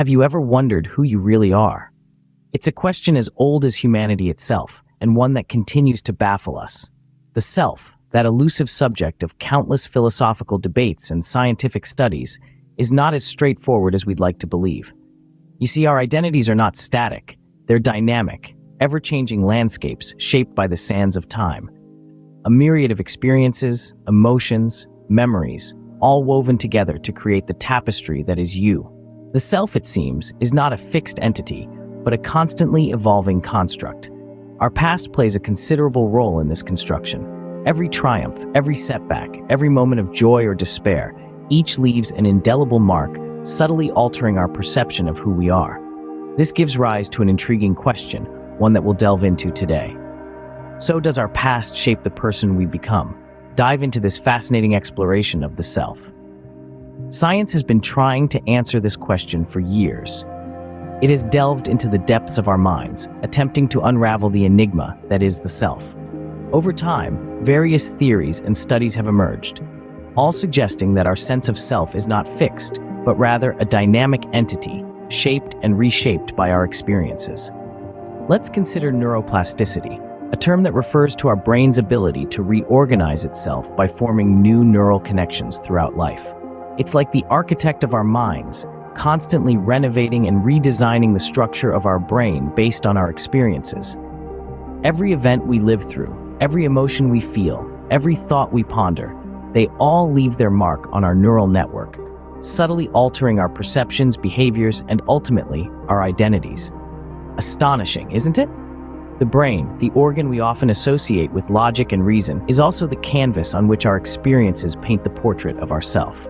Have you ever wondered who you really are? It's a question as old as humanity itself, and one that continues to baffle us. The self, that elusive subject of countless philosophical debates and scientific studies, is not as straightforward as we'd like to believe. You see, our identities are not static. They're dynamic, ever-changing landscapes shaped by the sands of time. A myriad of experiences, emotions, memories, all woven together to create the tapestry that is you. The self, it seems, is not a fixed entity, but a constantly evolving construct. Our past plays a considerable role in this construction. Every triumph, every setback, every moment of joy or despair, each leaves an indelible mark, subtly altering our perception of who we are. This gives rise to an intriguing question, one that we'll delve into today. So does our past shape the person we become? Dive into this fascinating exploration of the self. Science has been trying to answer this question for years. It has delved into the depths of our minds, attempting to unravel the enigma that is the self. Over time, various theories and studies have emerged, all suggesting that our sense of self is not fixed, but rather a dynamic entity, shaped and reshaped by our experiences. Let's consider neuroplasticity, a term that refers to our brain's ability to reorganize itself by forming new neural connections throughout life. It's like the architect of our minds, constantly renovating and redesigning the structure of our brain based on our experiences. Every event we live through, every emotion we feel, every thought we ponder, they all leave their mark on our neural network, subtly altering our perceptions, behaviors, and ultimately, our identities. Astonishing, isn't it? The brain, the organ we often associate with logic and reason, is also the canvas on which our experiences paint the portrait of ourself.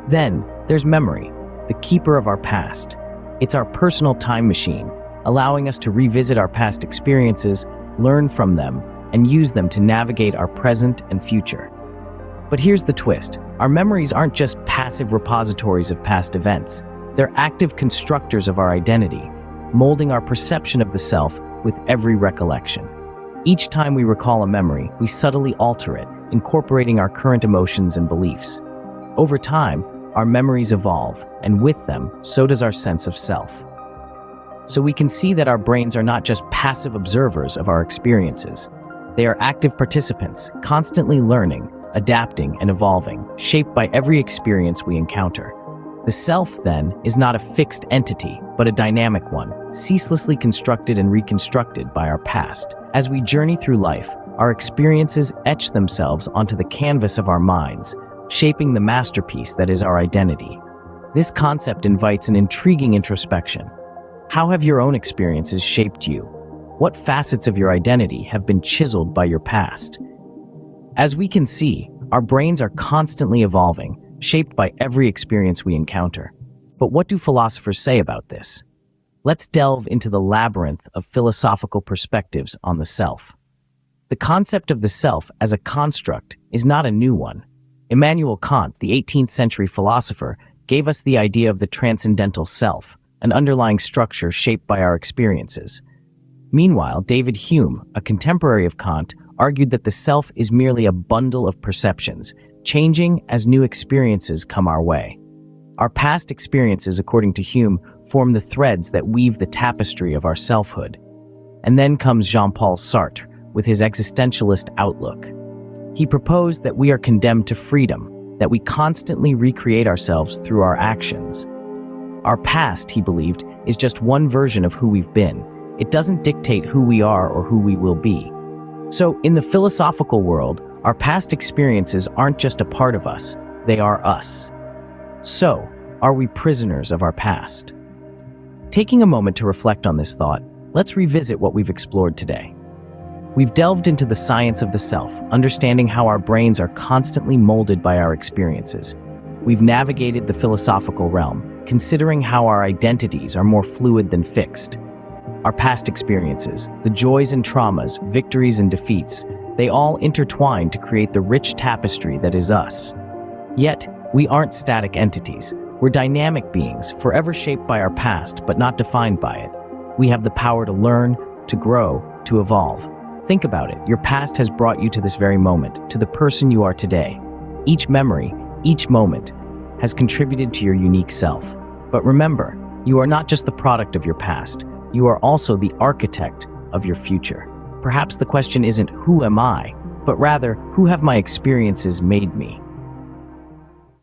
Then, there's memory, the keeper of our past. It's our personal time machine, allowing us to revisit our past experiences, learn from them, and use them to navigate our present and future. But here's the twist. Our memories aren't just passive repositories of past events. They're active constructors of our identity, molding our perception of the self with every recollection. Each time we recall a memory, we subtly alter it, incorporating our current emotions and beliefs. Over time, our memories evolve, and with them, so does our sense of self. So we can see that our brains are not just passive observers of our experiences. They are active participants, constantly learning, adapting, and evolving, shaped by every experience we encounter. The self, then, is not a fixed entity, but a dynamic one, ceaselessly constructed and reconstructed by our past. As we journey through life, our experiences etch themselves onto the canvas of our minds, shaping the masterpiece that is our identity. This concept invites an intriguing introspection. How have your own experiences shaped you? What facets of your identity have been chiseled by your past? As we can see, our brains are constantly evolving, shaped by every experience we encounter. But what do philosophers say about this? Let's delve into the labyrinth of philosophical perspectives on the self. The concept of the self as a construct is not a new one. Immanuel Kant, the 18th century philosopher, gave us the idea of the transcendental self, an underlying structure shaped by our experiences. Meanwhile, David Hume, a contemporary of Kant, argued that the self is merely a bundle of perceptions, changing as new experiences come our way. Our past experiences, according to Hume, form the threads that weave the tapestry of our selfhood. And then comes Jean-Paul Sartre with his existentialist outlook. He proposed that we are condemned to freedom, that we constantly recreate ourselves through our actions. Our past, he believed, is just one version of who we've been. It doesn't dictate who we are or who we will be. So, in the philosophical world, our past experiences aren't just a part of us, they are us. So, are we prisoners of our past? Taking a moment to reflect on this thought, let's revisit what we've explored today. We've delved into the science of the self, understanding how our brains are constantly molded by our experiences. We've navigated the philosophical realm, considering how our identities are more fluid than fixed. Our past experiences, the joys and traumas, victories and defeats, they all intertwine to create the rich tapestry that is us. Yet, we aren't static entities. We're dynamic beings, forever shaped by our past, but not defined by it. We have the power to learn, to grow, to evolve. Think about it. Your past has brought you to this very moment, to the person you are today. Each memory, each moment, has contributed to your unique self. But remember, You are not just the product of your past, you are also the architect of your future. Perhaps the question isn't who am I, but rather who have my experiences made me?